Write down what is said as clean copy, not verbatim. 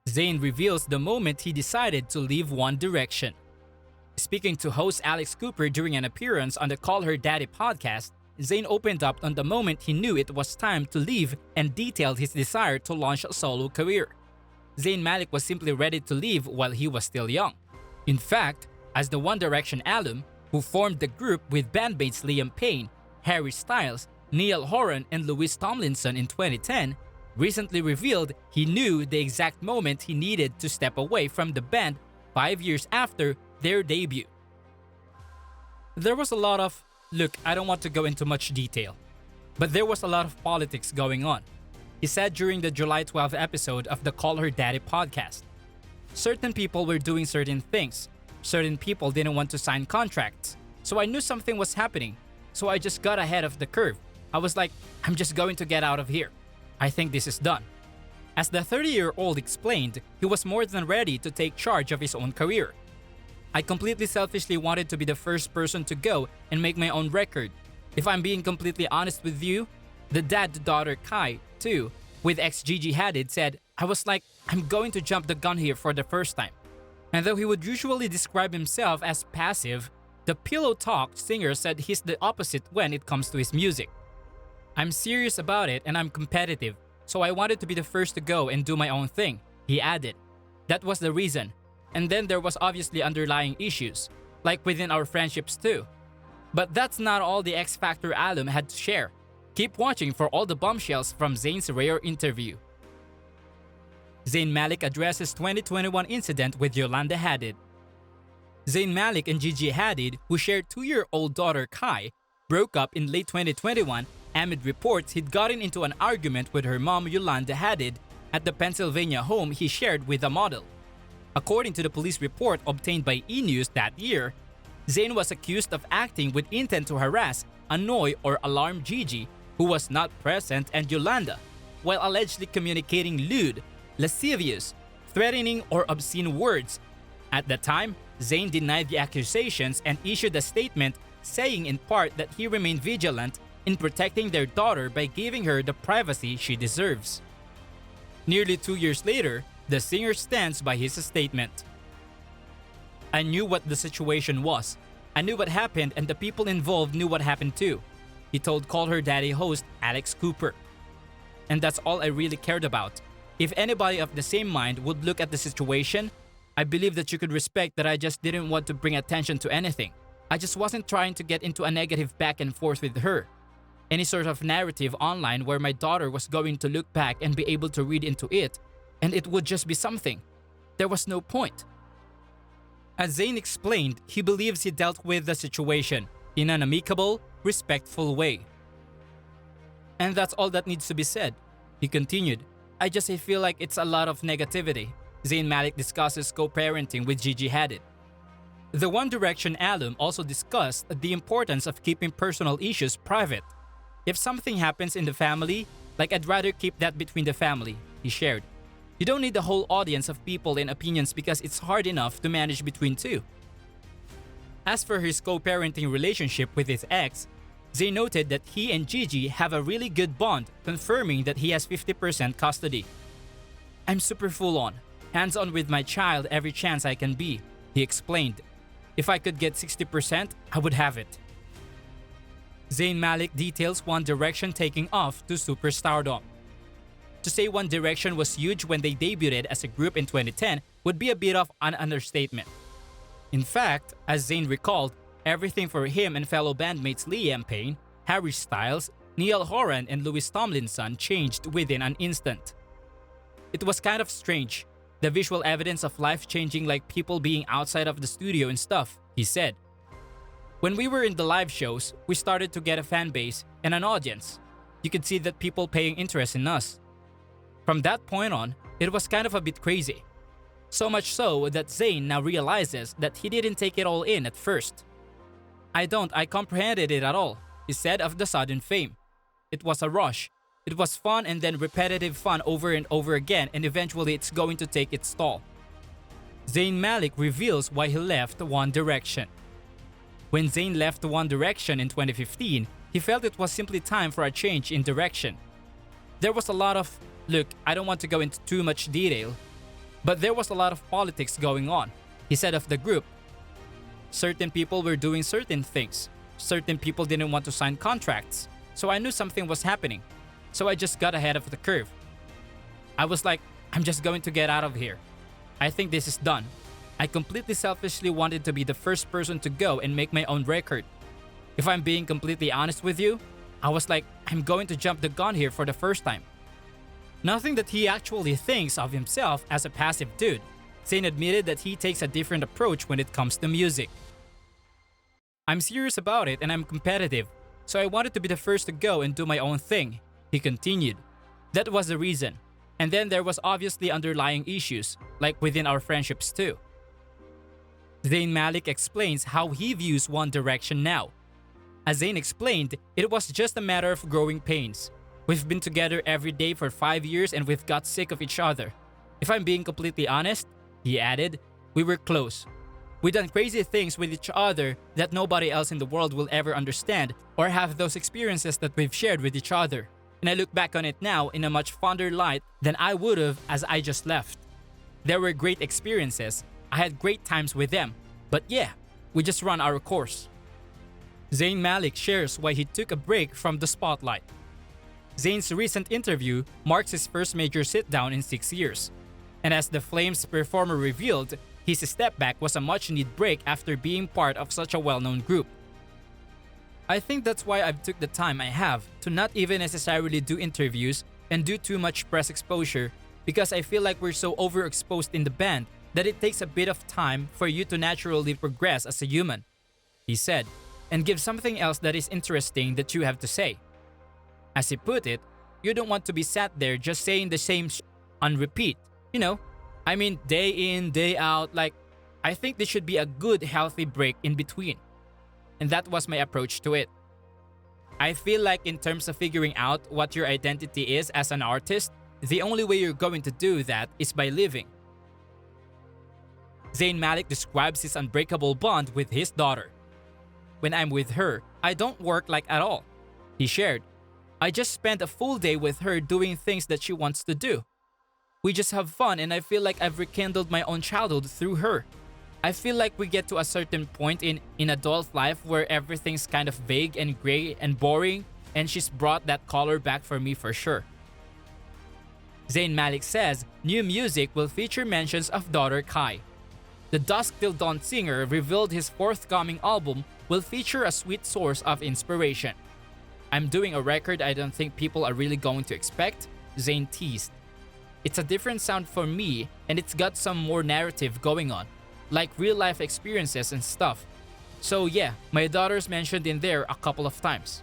Zayn reveals the moment he decided to leave One Direction. Speaking to host Alex Cooper during an appearance on the Call Her Daddy podcast, Zayn opened up on the moment he knew it was time to leave and detailed his desire to launch a solo career. Zayn Malik was simply ready to leave while he was still young. In fact, as the One Direction alum, who formed the group with bandmates Payne, Harry Styles, Niall Horan, and Tomlinson in 2010, recently revealed he knew the exact moment he needed to step away from the band 5 years after their debut. There was a lot of, look, I don't want to go into much detail, but there was a lot of politics going on, he said during the July 12 episode of the Call Her Daddy podcast. Certain people were doing certain things. Certain people didn't want to sign contracts. So I knew something was happening. So I just got ahead of the curve. I was like, I'm just going to get out of here. I think this is done. As the 30-year-old explained, he was more than ready to take charge of his own career. I completely selfishly wanted to be the first person to go and make my own record. If I'm being completely honest with you, the dad-to-daughter Kai, too, with ex-Gigi Hadid said, I was like, I'm going to jump the gun here for the first time. And though he would usually describe himself as passive, the Pillow Talk singer said he's the opposite when it comes to his music. I'm serious about it and I'm competitive, so I wanted to be the first to go and do my own thing, he added. That was the reason. And then there was obviously underlying issues, like within our friendships too. But that's not all the X Factor alum had to share. Keep watching for all the bombshells from Zayn's rare interview. Zayn Malik addresses 2021 incident with Yolanda Hadid. Zayn Malik and Gigi Hadid, who shared 2-year-old daughter Kai, broke up in late 2021 amid reports he'd gotten into an argument with her mom Yolanda Hadid at the Pennsylvania home he shared with a model. According to the police report obtained by E! News that year, Zayn was accused of acting with intent to harass, annoy, or alarm Gigi, who was not present, and Yolanda, while allegedly communicating lewd, lascivious, threatening, or obscene words. At the time, Zayn denied the accusations and issued a statement saying in part that he remained vigilant in protecting their daughter by giving her the privacy she deserves. Nearly 2 years later, the singer stands by his statement. I knew what the situation was. I knew what happened and the people involved knew what happened too, he told Call Her Daddy host Alex Cooper. And that's all I really cared about. If anybody of the same mind would look at the situation, I believe that you could respect that I just didn't want to bring attention to anything. I just wasn't trying to get into a negative back and forth with her. Any sort of narrative online where my daughter was going to look back and be able to read into it, and it would just be something. There was no point. As Zayn explained, he believes he dealt with the situation in an amicable, respectful way. And that's all that needs to be said. He continued, I feel like it's a lot of negativity. Zayn Malik discusses co-parenting with Gigi Hadid. The One Direction alum also discussed the importance of keeping personal issues private. If something happens in the family, like I'd rather keep that between the family, he shared. You don't need the whole audience of people and opinions because it's hard enough to manage between two. As for his co-parenting relationship with his ex, Zayn noted that he and Gigi have a really good bond, confirming that he has 50% custody. I'm super full on, hands-on with my child every chance I can be, he explained. If I could get 60%, I would have it. Zayn Malik details One Direction taking off to superstardom. To say One Direction was huge when they debuted as a group in 2010 would be a bit of an understatement. In fact, as Zayn recalled, everything for him and fellow bandmates Payne, Harry Styles, Niall Horan, and Tomlinson changed within an instant. It was kind of strange, the visual evidence of life changing, like people being outside of the studio and stuff, he said. When we were in the live shows, we started to get a fan base and an audience. You could see that people paying interest in us. From that point on, it was kind of a bit crazy. So much so that Zayn now realizes that he didn't take it all in at first. I comprehended it at all, he said of the sudden fame. It was a rush. It was fun and then repetitive fun over and over again, and eventually it's going to take its toll. Zayn Malik reveals why he left One Direction. When Zayn left One Direction in 2015, he felt it was simply time for a change in direction. There was a lot of, look, I don't want to go into too much detail, But there was a lot of politics going on. He said of the group, certain people were doing certain things. Certain people didn't want to sign contracts. So I knew something was happening. So I just got ahead of the curve. I was like, I'm just going to get out of here. I think this is done. I completely selfishly wanted to be the first person to go and make my own record. If I'm being completely honest with you, I was like, I'm going to jump the gun here for the first time. Nothing that he actually thinks of himself as a passive dude. Zayn admitted that he takes a different approach when it comes to music. I'm serious about it and I'm competitive, so I wanted to be the first to go and do my own thing, he continued. That was the reason. And then there was obviously underlying issues, like within our friendships too. Zayn Malik explains how he views One Direction now. As Zayn explained, it was just a matter of growing pains. We've been together every day for 5 years and we've got sick of each other. If I'm being completely honest, he added, we were close. We done crazy things with each other that nobody else in the world will ever understand or have those experiences that we've shared with each other. And I look back on it now in a much fonder light than I would have as I just left. There were great experiences. I had great times with them. But yeah, we just run our course. Zayn Malik shares why he took a break from the spotlight. Zayn's recent interview marks his first major sit-down in 6 years. And as the Flames performer revealed, his step back was a much-needed break after being part of such a well-known group. I think that's why I've took the time I have to not even necessarily do interviews and do too much press exposure, because I feel like we're so overexposed in the band that it takes a bit of time for you to naturally progress as a human, he said, and give something else that is interesting that you have to say. As he put it, you don't want to be sat there just saying the same on repeat, you know? I mean, day in, day out, like, I think there should be a good, healthy break in between. And that was my approach to it. I feel like in terms of figuring out what your identity is as an artist, the only way you're going to do that is by living. Zayn Malik describes his unbreakable bond with his daughter. When I'm with her, I don't work like at all, he shared. I just spend a full day with her doing things that she wants to do. We just have fun and I feel like I've rekindled my own childhood through her. I feel like we get to a certain point in adult life where everything's kind of vague and gray and boring, and she's brought that color back for me for sure. Zayn Malik says new music will feature mentions of daughter Kai. The Dusk Till Dawn singer revealed his forthcoming album will feature a sweet source of inspiration. I'm doing a record I don't think people are really going to expect, Zayn teased. It's a different sound for me and it's got some more narrative going on, like real life experiences and stuff. So yeah, my daughter's mentioned in there a couple of times.